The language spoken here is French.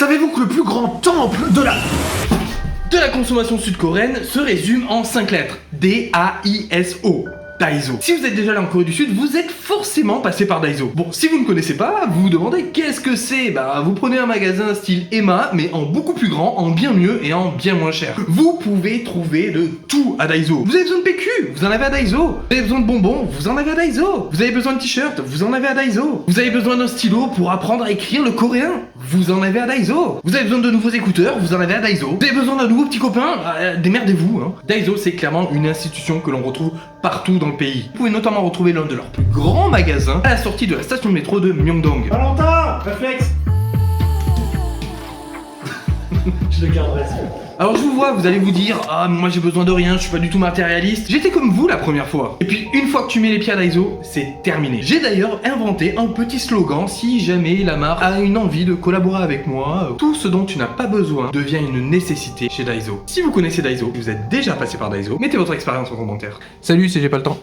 Savez-vous que le plus grand temple de la consommation sud-coréenne se résume en 5 lettres? D-A-I-S-O. Daiso. Si vous êtes déjà allé en Corée du Sud, vous êtes forcément passé par Daiso. Bon, si vous ne connaissez pas, vous vous demandez qu'est-ce que c'est? Bah, vous prenez un magasin style Emma, mais en beaucoup plus grand, en bien mieux et en bien moins cher. Vous pouvez trouver de tout à Daiso. Vous avez besoin de PQ, vous en avez à Daiso. Vous avez besoin de bonbons, vous en avez à Daiso. Vous avez besoin de t-shirts, vous en avez à Daiso. Vous avez besoin d'un stylo pour apprendre à écrire le coréen, vous en avez à Daiso. Vous avez besoin de nouveaux écouteurs, vous en avez à Daiso. Vous avez besoin d'un nouveau petit copain, démerdez-vous, hein. Daiso, c'est clairement une institution que l'on retrouve partout dans le pays. Vous pouvez notamment retrouver l'un de leurs plus grands magasins à la sortie de la station de métro de Myeongdong. Valentin, réflexe. Je le garderai. Alors je vous vois, vous allez vous dire « Ah, moi j'ai besoin de rien, je suis pas du tout matérialiste. » J'étais comme vous la première fois. Et puis une fois que tu mets les pieds à Daiso, c'est terminé. J'ai d'ailleurs inventé un petit slogan si jamais la marque a une envie de collaborer avec moi. Tout ce dont tu n'as pas besoin devient une nécessité chez Daiso. Si vous connaissez Daiso, vous êtes déjà passé par Daiso, mettez votre expérience en commentaire. Salut, c'est J'ai pas le temps.